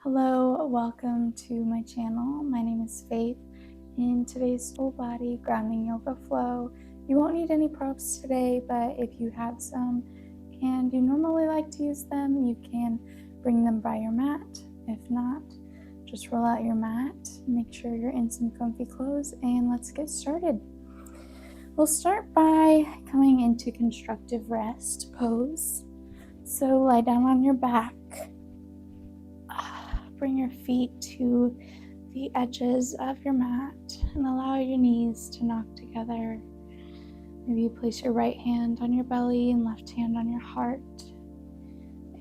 Hello, welcome to my channel. My name is Faith. In today's full body grounding yoga flow, you won't need any props today, but if you have some and you normally like to use them, you can bring them by your mat. If not, just roll out your mat, make sure you're in some comfy clothes, and let's get started. We'll start by coming into Constructive Rest pose. So lie down on your back. Bring your feet to the edges of your mat and allow your knees to knock together. Maybe you place your right hand on your belly and left hand on your heart.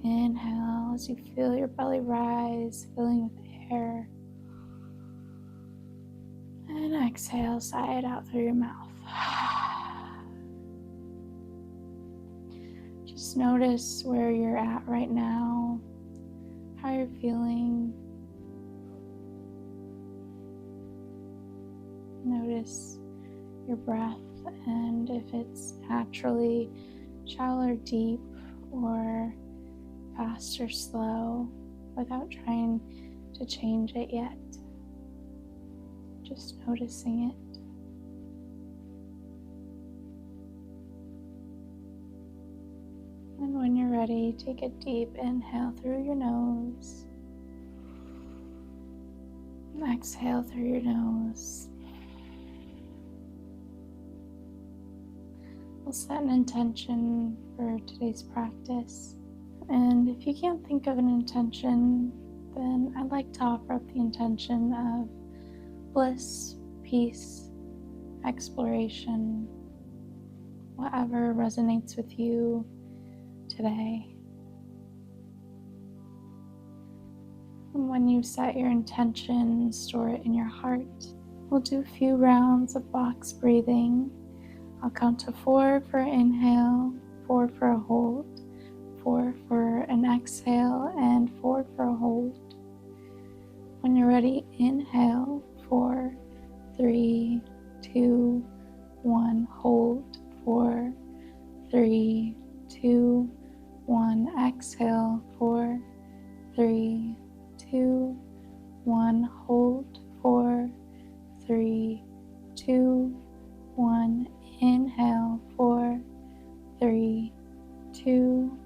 Inhale as you feel your belly rise, filling with air. And exhale, sigh it out through your mouth. Just notice where you're at right now, how you're feeling. Notice your breath and if it's naturally shallow or deep or fast or slow without trying to change it yet. Just noticing it. And when you're ready, take a deep inhale through your nose. And exhale through your nose. We'll set an intention for today's practice. And if you can't think of an intention, then I'd like to offer up the intention of bliss, peace, exploration, whatever resonates with you today. And when you set your intention, store it in your heart. We'll do a few rounds of box breathing. I'll count to 4 for inhale, 4 for a hold, 4 for an exhale, and 4 for a hold. When you're ready, inhale, 4, 3, 2, 1, hold, 4, 3, 2, 1, exhale, 4, 3, 2, 1, hold, 4, 3, 2, 1, inhale, 4, 3, 2,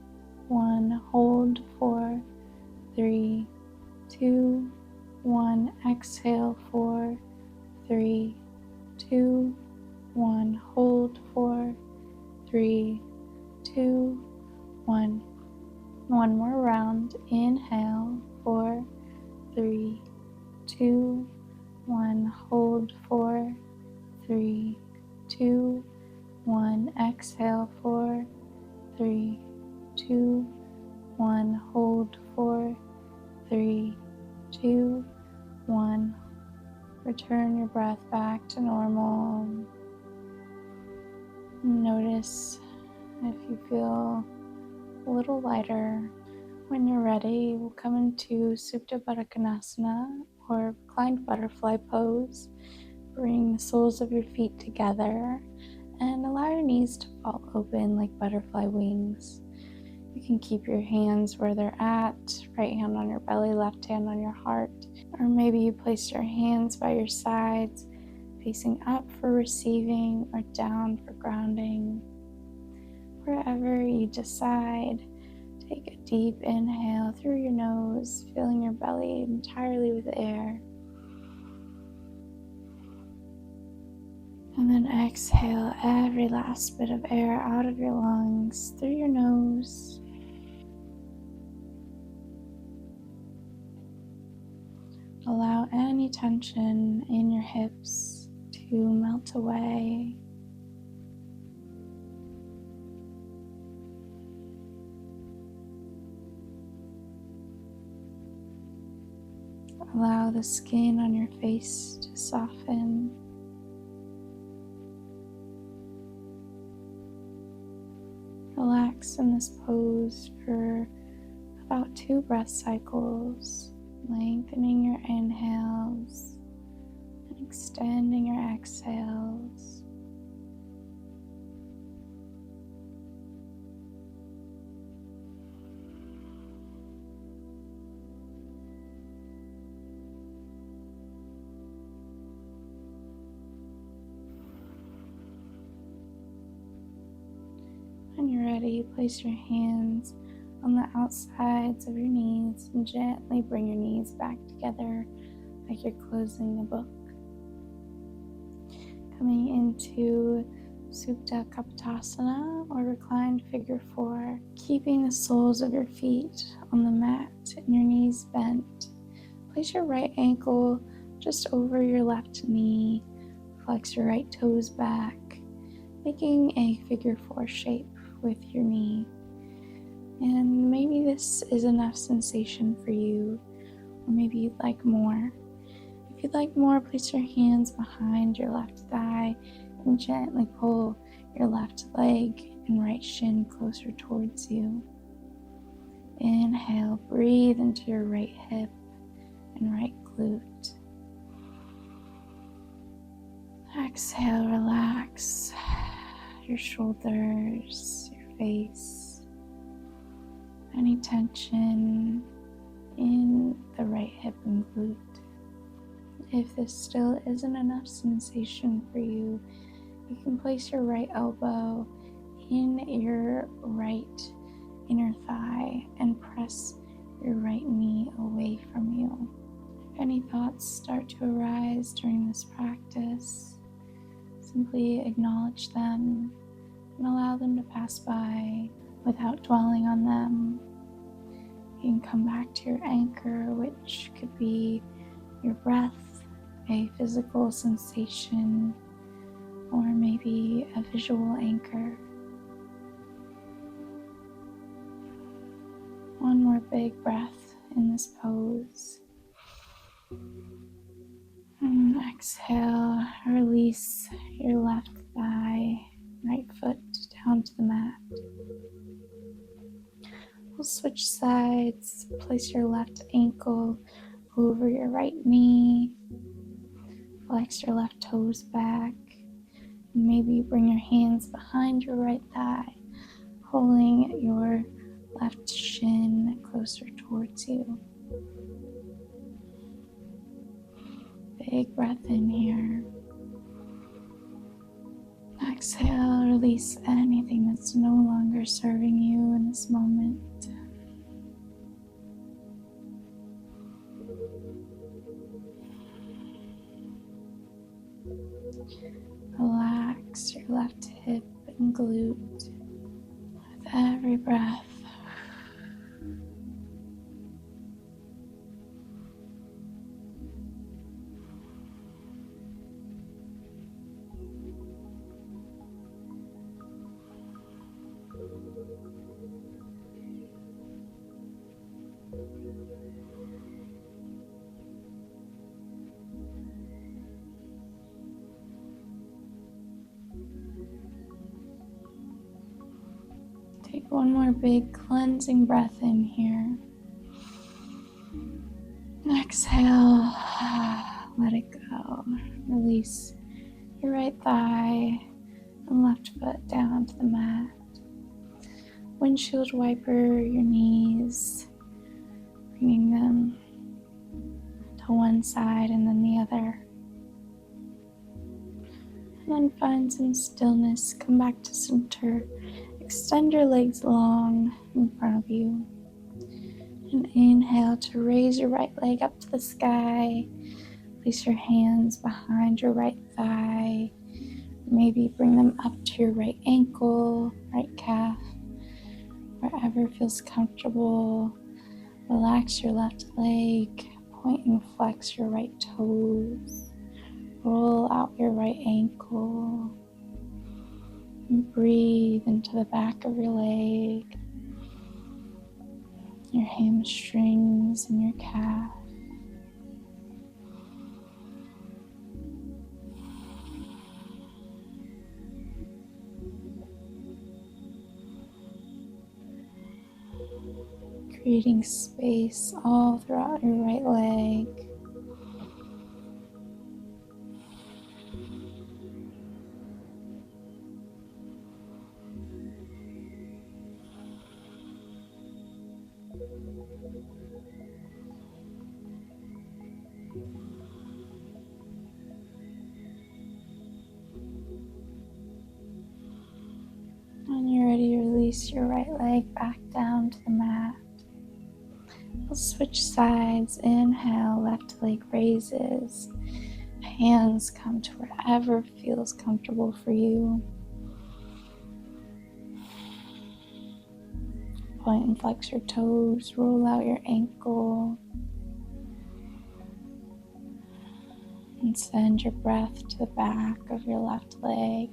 1, hold, 4, 3, 2, 1, exhale, 4, 3, 2, 1, hold, 4, 3, 2, 1. One more round. Inhale, 4, 3, 2, 1, hold, 4, 3, 2, 1, exhale, 4, 3, 2, 1, hold, 4, 3, 2, 1. Return your breath back to normal. Notice if you feel a little lighter. When you're ready, we'll come into Supta Baddha or reclined butterfly pose. Bring the soles of your feet together and allow your knees to fall open like butterfly wings. You can keep your hands where they're at, right hand on your belly, left hand on your heart, or maybe you place your hands by your sides, facing up for receiving or down for grounding. Wherever you decide, take a deep inhale through your nose, filling your belly entirely with air. And then exhale every last bit of air out of your lungs through your nose. Allow any tension in your hips to melt away. Allow the skin on your face to soften. Relax in this pose for about 2 breath cycles, lengthening your inhales and extending your exhales. ready, place your hands on the outsides of your knees and gently bring your knees back together like you're closing a book. Coming into Supta Kapotasana or reclined figure 4, keeping the soles of your feet on the mat and your knees bent. Place your right ankle just over your left knee. Flex your right toes back, making a figure 4 shape with your knee. And maybe this is enough sensation for you, or maybe you'd like more. If you'd like more, place your hands behind your left thigh and gently pull your left leg and right shin closer towards you. Inhale, breathe into your right hip and right glute. Exhale, relax your shoulders, your face, any tension in the right hip and glute. If this still isn't enough sensation for you, you can place your right elbow in your right inner thigh and press your right knee away from you. If any thoughts start to arise during this practice, simply acknowledge them and allow them to pass by without dwelling on them. You can come back to your anchor, which could be your breath, a physical sensation, or maybe a visual anchor. One more big breath in this pose. And exhale, release your left thigh, right foot down to the mat. We'll switch sides. Place your left ankle over your right knee. Flex your left toes back. And maybe bring your hands behind your right thigh, pulling your left shin closer towards you. Big breath in here. Exhale, release anything that's no longer serving you in this moment. Relax your left hip and glute with every breath. Take one more big cleansing breath in here. Exhale, let it go. Release your right thigh and left foot down to the mat. Windshield wiper your knees, bringing them to one side and then the other. And then find some stillness. Come back to center. Extend your legs long in front of you. And inhale to raise your right leg up to the sky. Place your hands behind your right thigh. Maybe bring them up to your right ankle, right calf, wherever feels comfortable. Relax your left leg. Point and flex your right toes. Roll out your right ankle. And breathe into the back of your leg, your hamstrings and your calf. Creating space all throughout your right leg. When you're ready, release release your right leg back down to the mat. We'll switch sides. Inhale, left leg raises. Hands come to wherever feels comfortable for you. Point and flex your toes, roll out your ankle, and send your breath to the back of your left leg.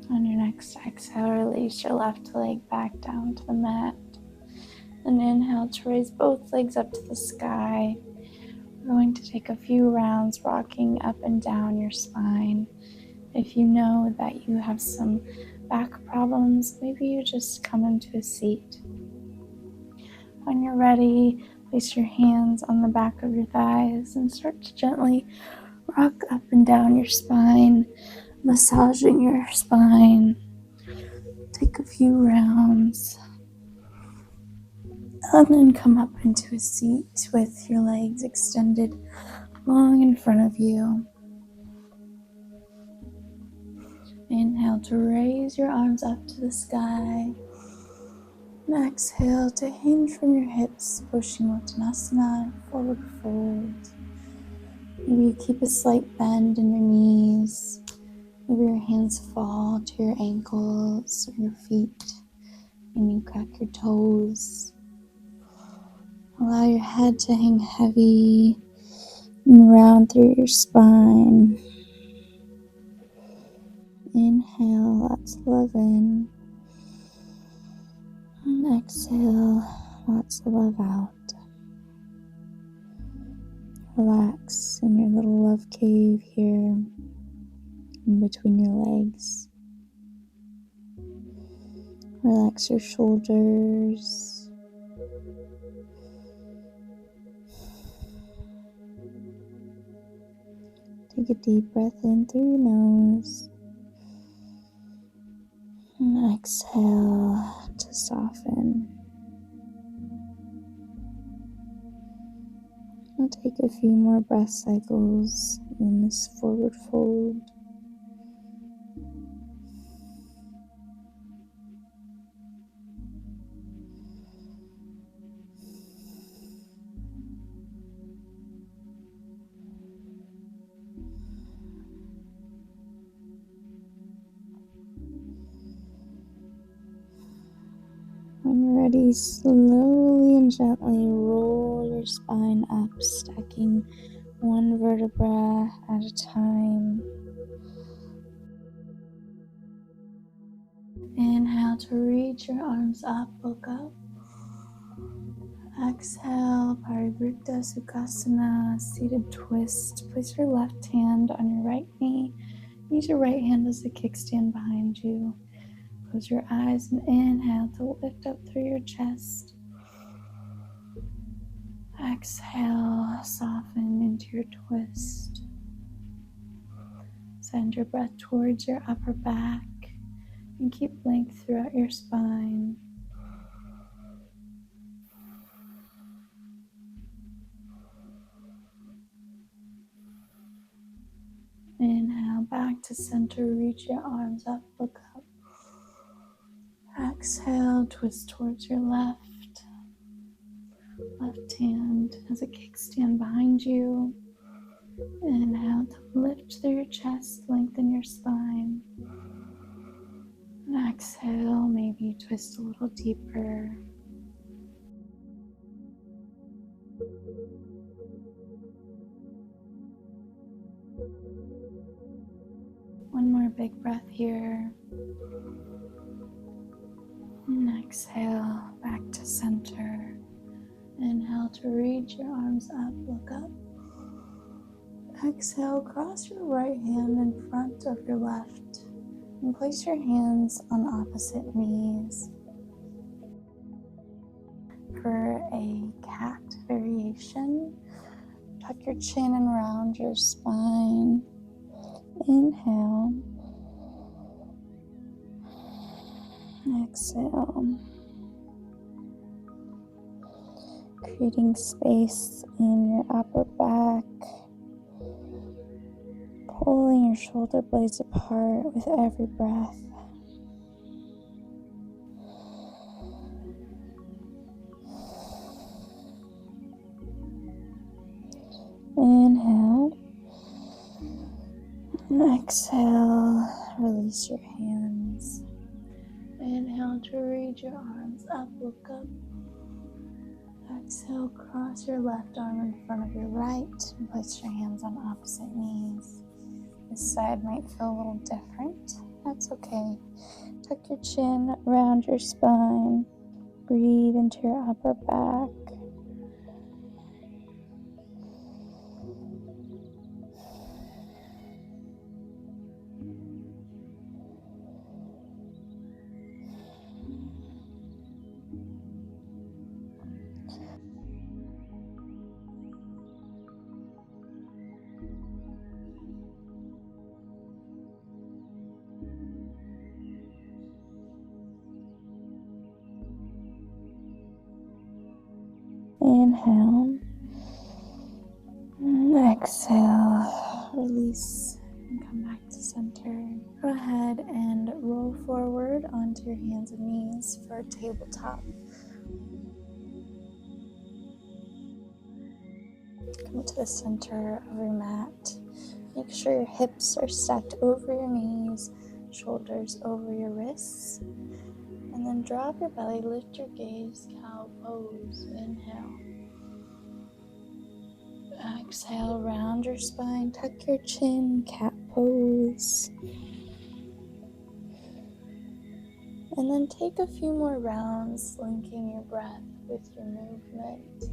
On your next exhale, release your left leg back down to the mat. And inhale to raise both legs up to the sky. We're going to take a few rounds rocking up and down your spine. If you know that you have some back problems, maybe you just come into a seat. When you're ready, place your hands on the back of your thighs and start to gently rock up and down your spine, massaging your spine. Take a few rounds and then come up into a seat with your legs extended long in front of you. Inhale to raise your arms up to the sky. And exhale to hinge from your hips, Uttanasana, forward fold. Maybe you keep a slight bend in your knees. Maybe your hands fall to your ankles or your feet and you crack your toes. Allow your head to hang heavy and round through your spine. Inhale, lots of love in. And exhale, lots of love out. Relax in your little love cave here in between your legs. Relax your shoulders. Take a deep breath in through your nose. And exhale to soften. I'll take a few more breath cycles in this forward fold. When you're ready, slowly and gently roll your spine up, stacking one vertebra at a time. Inhale to reach your arms up, look up. Exhale, Parivrtta Sukhasana, seated twist. Place your left hand on your right knee. Use your right hand as a kickstand behind you. Close your eyes and inhale to lift up through your chest. Exhale, soften into your twist. Send your breath towards your upper back and keep length throughout your spine. Inhale back to center, reach your arms up, look up. Exhale, twist towards your left. Left hand as a kickstand behind you. Inhale to lift through your chest, lengthen your spine. And exhale, maybe you twist a little deeper. One more big breath here. And exhale, back to center. Inhale to reach your arms up, look up. Exhale, cross your right hand in front of your left and place your hands on opposite knees. For a cat variation, tuck your chin and round your spine. Inhale. Exhale. Creating space in your upper back. Pulling your shoulder blades apart with every breath. Inhale. And exhale. Release your hands. Inhale to reach your arms up, look up. Exhale, cross your left arm in front of your right and place your hands on opposite knees. This side might feel a little different. That's okay. Tuck your chin around your spine. Breathe into your upper back. Inhale. And exhale. Release and come back to center. Go ahead and roll forward onto your hands and knees for a tabletop. Come to the center of your mat. Make sure your hips are stacked over your knees, shoulders over your wrists. And then drop your belly, lift your gaze, cow pose. Inhale. Exhale, round your spine, tuck your chin, cat pose. And then take a few more rounds, linking your breath with your movement.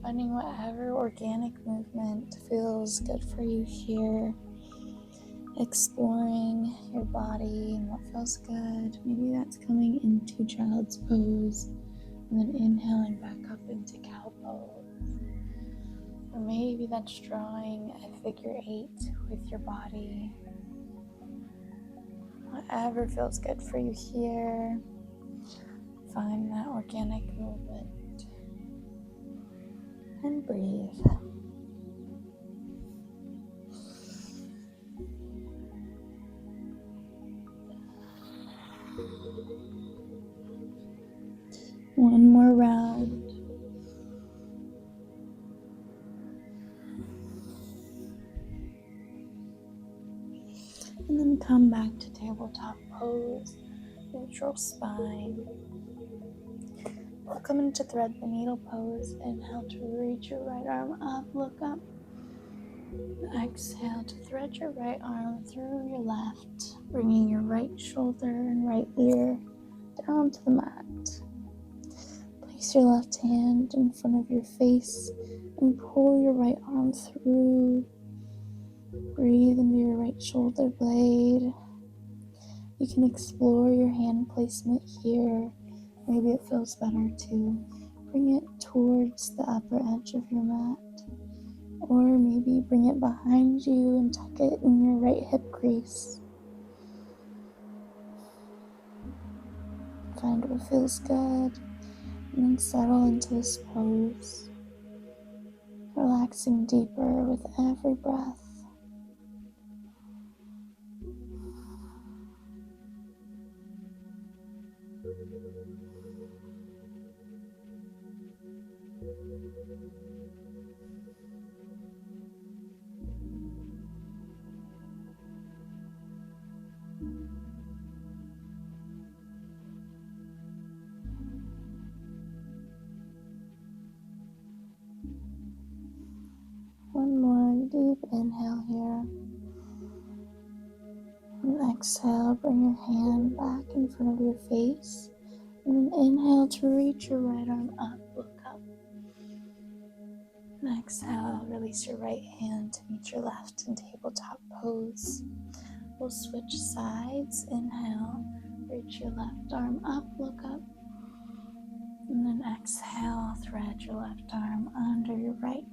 Finding whatever organic movement feels good for you here. Exploring your body and what feels good. Maybe that's coming into child's pose and then inhaling back up into cow pose. Or maybe that's drawing a figure 8 with your body. Whatever feels good for you here. Find that organic movement. And breathe. One more round. And then come back to tabletop pose, neutral spine. Welcome into thread the needle pose. Inhale to reach your right arm up, look up. Exhale to thread your right arm through your left, bringing your right shoulder and right ear down to the mat. Place your left hand in front of your face and pull your right arm through. Breathe into your right shoulder blade. You can explore your hand placement here. Maybe it feels better to bring it towards the upper edge of your mat. Or maybe bring it behind you and tuck it in your right hip crease. Find what feels good. And then settle into this pose. Relaxing deeper with every breath. One more deep inhale here. And exhale, bring your hand back in front of your face. And then inhale to reach your right arm up, look up. And exhale, release your right hand to meet your left in tabletop pose. We'll switch sides. Inhale, reach your left arm up, look up. And then exhale, thread your left arm under your right.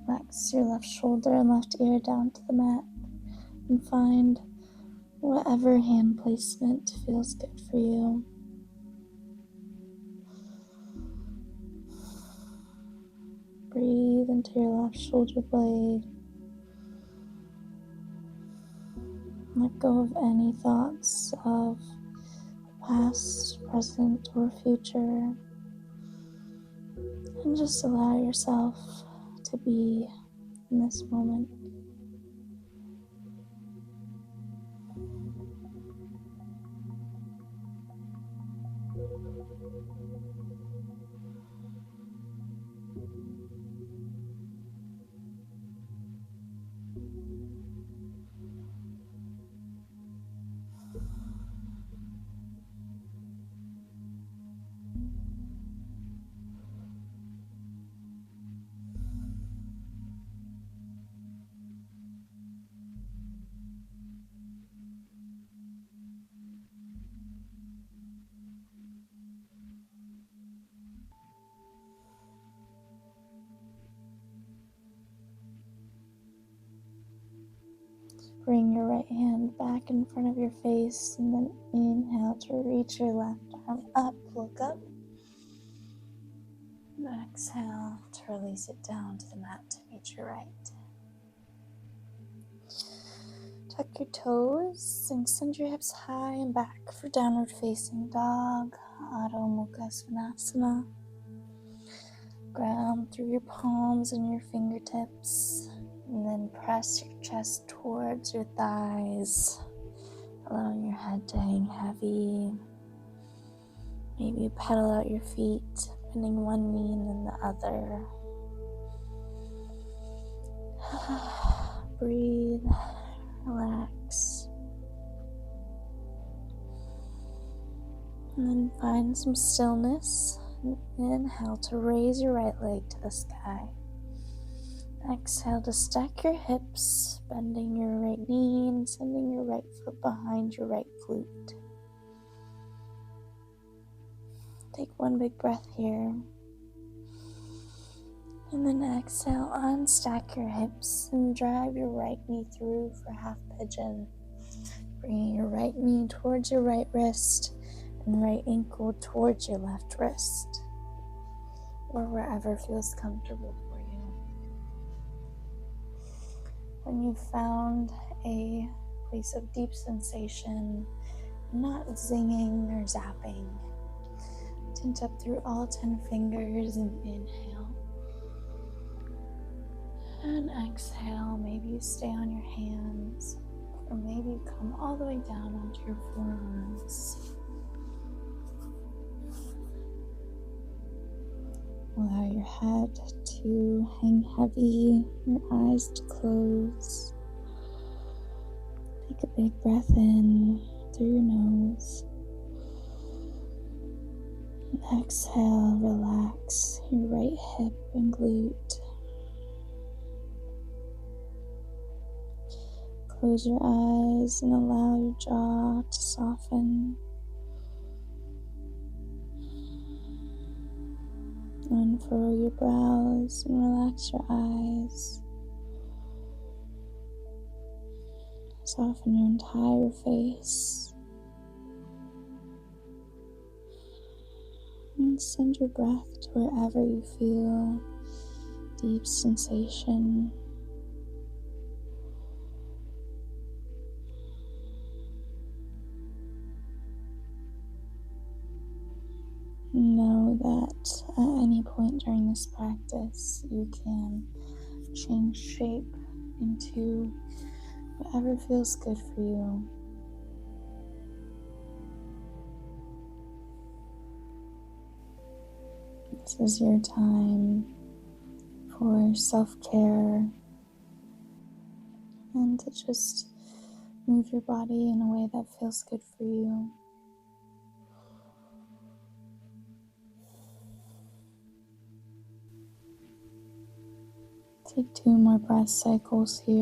Relax your left shoulder and left ear down to the mat and find whatever hand placement feels good for you. Breathe into your left shoulder blade. Let go of any thoughts of the past, present, or future. And just allow yourself to be in this moment. Bring your right hand back in front of your face and then inhale to reach your left arm up, look up. And exhale to release it down to the mat to meet your right. Tuck your toes and send your hips high and back for downward facing dog, AutoMukasana. Ground through your palms and your fingertips. And then press your chest towards your thighs, allowing your head to hang heavy. Maybe pedal out your feet, bending one knee and then the other. Breathe, relax. And then find some stillness. Inhale to raise your right leg to the sky. Exhale to stack your hips, bending your right knee and sending your right foot behind your right glute. Take one big breath here. And then exhale, unstack your hips and drive your right knee through for half pigeon. Bringing your right knee towards your right wrist and right ankle towards your left wrist, or wherever feels comfortable for you. When you've found a place of deep sensation, not zinging or zapping, tint up through all 10 fingers and inhale. And exhale, maybe you stay on your hands, or maybe you come all the way down onto your forearms. Allow your head to hang heavy, your eyes to close. Take a big breath in through your nose. And exhale, relax your right hip and glute. Close your eyes and allow your jaw to soften. Unfurl your brows and relax your eyes. Soften your entire face. And send your breath to wherever you feel deep sensation. Know that at any point during this practice, you can change shape into whatever feels good for you. This is your time for self-care and to just move your body in a way that feels good for you. Take 2 more breath cycles here.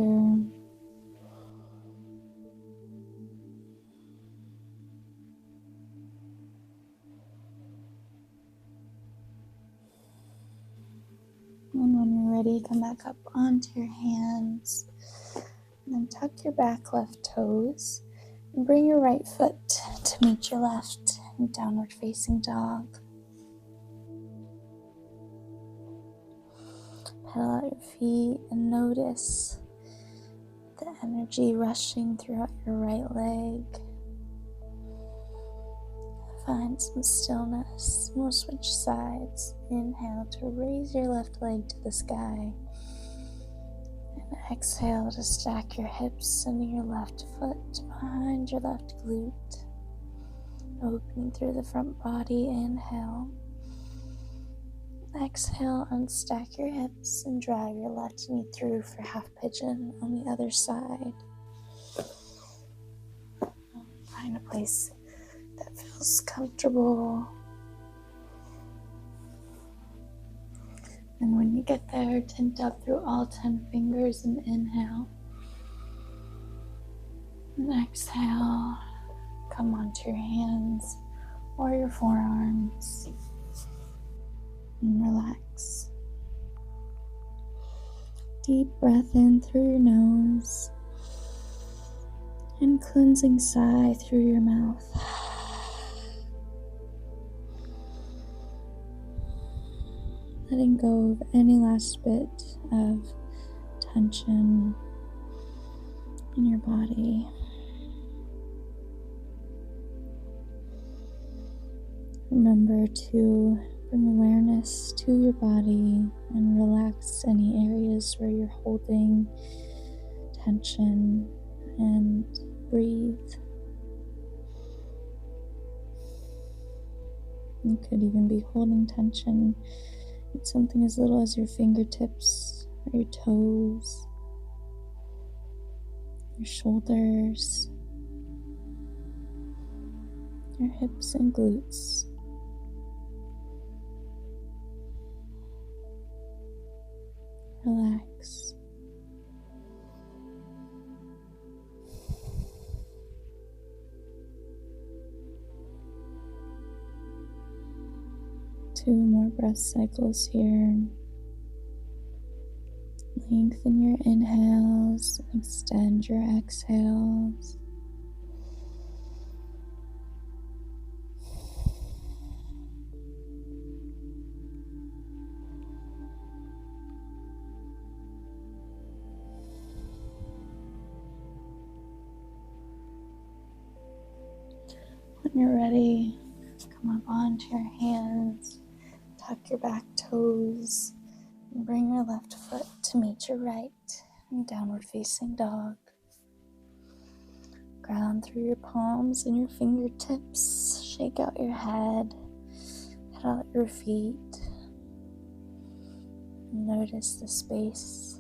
And when you're ready, come back up onto your hands. And then tuck your back left toes. And bring your right foot to meet your left in downward facing dog. Pedal out your feet and notice the energy rushing throughout your right leg. Find some stillness. We'll switch sides. Inhale to raise your left leg to the sky. And exhale to stack your hips, sending your left foot behind your left glute. Opening through the front body. Inhale. Exhale, unstack your hips and drag your left knee through for half pigeon on the other side. Find a place that feels comfortable. And when you get there, tint up through all 10 fingers and inhale. And exhale, come onto your hands or your forearms. And relax. Deep breath in through your nose and cleansing sigh through your mouth. Letting go of any last bit of tension in your body. Remember to bring awareness to your body and relax any areas where you're holding tension and breathe. You could even be holding tension in something as little as your fingertips or your toes, your shoulders, your hips and glutes. Relax. Two more breath cycles here. Lengthen your inhales, extend your exhales. When you're ready, come up onto your hands, tuck your back toes, and bring your left foot to meet your right in downward facing dog. Ground through your palms and your fingertips, shake out your head, head out your feet. Notice the space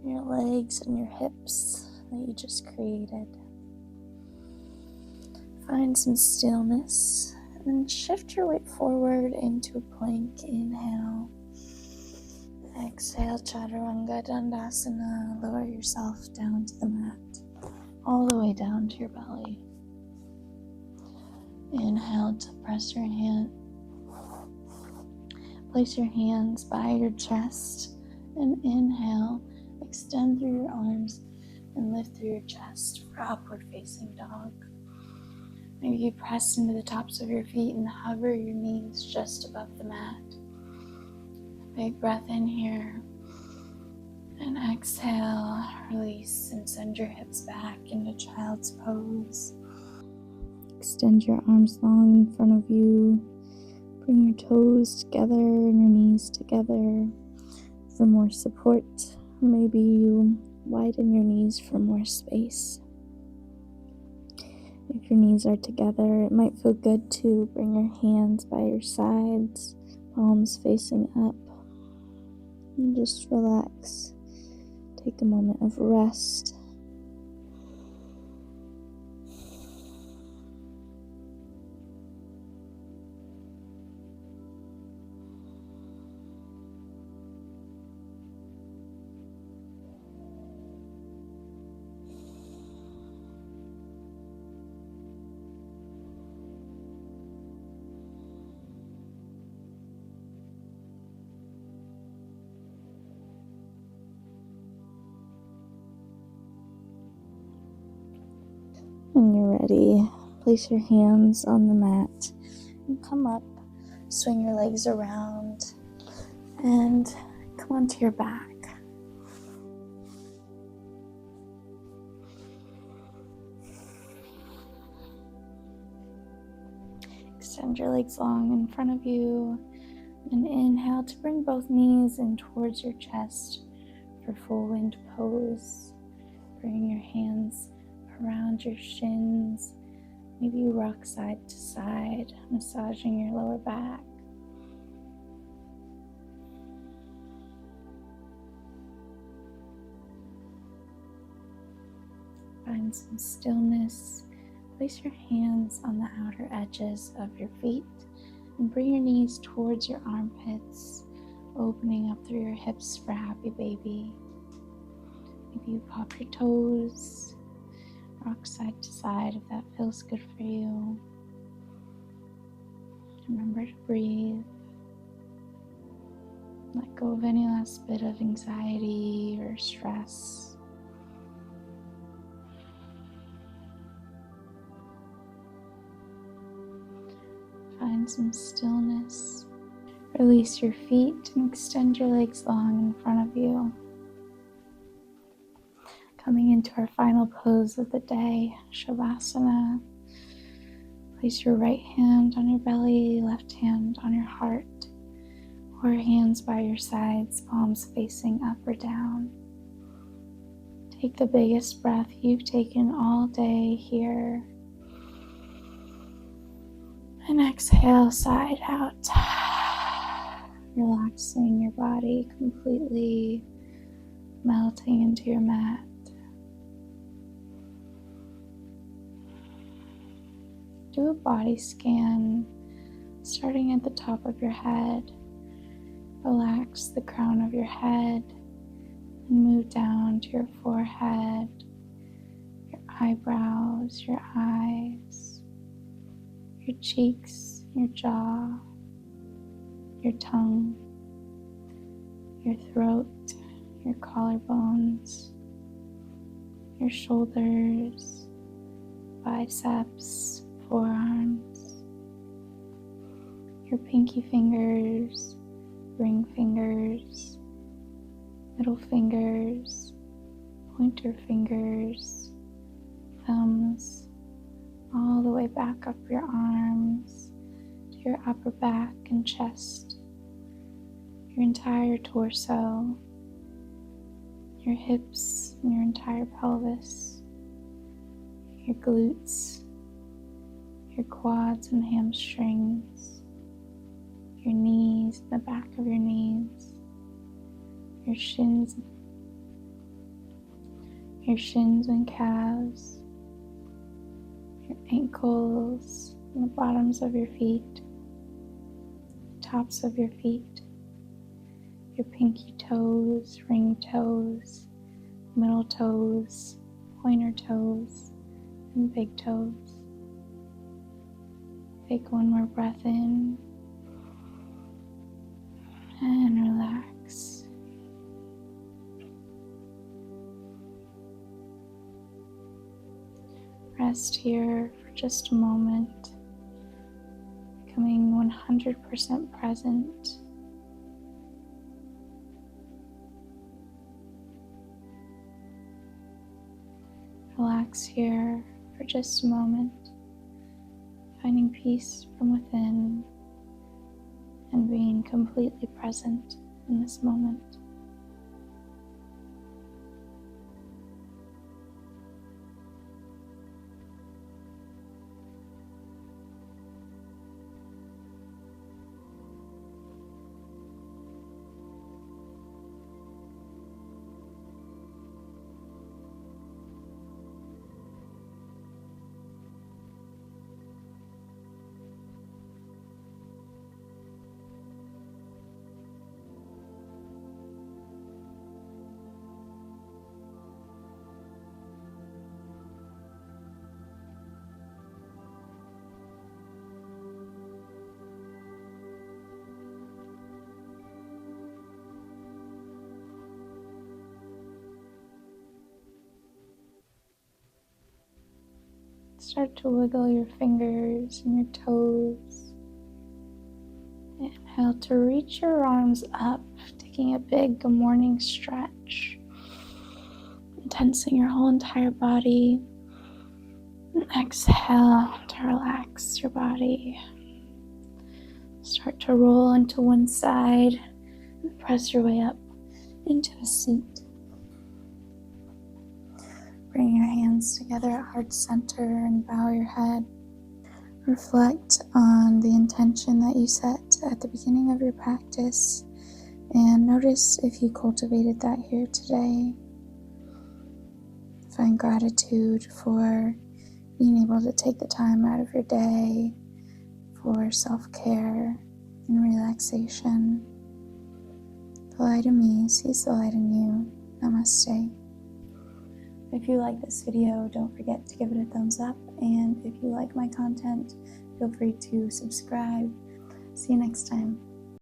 in your legs and your hips that you just created. Find some stillness and then shift your weight forward into a plank. Inhale. Exhale, Chaturanga Dandasana. Lower yourself down to the mat, all the way down to your belly. Inhale to press your hand. Place your hands by your chest and inhale. Extend through your arms and lift through your chest for upward facing dog. Maybe you press into the tops of your feet and hover your knees just above the mat. Big breath in here. And exhale, release and send your hips back into child's pose. Extend your arms long in front of you. Bring your toes together and your knees together for more support. Maybe you widen your knees for more space. If your knees are together, it might feel good to bring your hands by your sides, palms facing up, and just relax. Take a moment of rest. ready, place your hands on the mat and come up, swing your legs around, and come onto your back. Extend your legs long in front of you, and inhale to bring both knees in towards your chest for full wind pose. Bring your hands around your shins. Maybe you rock side to side, massaging your lower back. Find some stillness. Place your hands on the outer edges of your feet and bring your knees towards your armpits, opening up through your hips for happy baby. Maybe you pop your toes, rock side to side if that feels good for you. Remember to breathe. Let go of any last bit of anxiety or stress. Find some stillness. Release your feet and extend your legs long in front of you. Coming into our final pose of the day, Sabbasana. Place your right hand on your belly, left hand on your heart, or hands by your sides, palms facing up or down. Take the biggest breath you've taken all day here. And exhale, side out. Relaxing your body completely, melting into your mat. Do a body scan, starting at the top of your head. Relax the crown of your head and move down to your forehead, your eyebrows, your eyes, your cheeks, your jaw, your tongue, your throat, your collarbones, your shoulders, biceps, forearms, your pinky fingers, ring fingers, middle fingers, pointer fingers, thumbs, all the way back up your arms to your upper back and chest, your entire torso, your hips and your entire pelvis, your glutes, your quads and hamstrings, your knees and the back of your knees, your shins and calves, your ankles and the bottoms of your feet, the tops of your feet, your pinky toes, ring toes, middle toes, pointer toes, and big toes. Take one more breath in and relax. Rest here for just a moment, becoming 100% present. Relax here for just a moment, finding peace from within and being completely present in this moment. Start to wiggle your fingers and your toes. Inhale to reach your arms up, taking a big good morning stretch, tensing your whole entire body. And exhale to relax your body. Start to roll into one side and press your way up into a seat. Bring your hands together at heart center and bow your head. Reflect on the intention that you set at the beginning of your practice and notice if you cultivated that here today. Find gratitude for being able to take the time out of your day for self-care and relaxation. The light in me sees the light in you. Namaste. If you like this video, don't forget to give it a thumbs up, and if you like my content, feel free to subscribe. See you next time.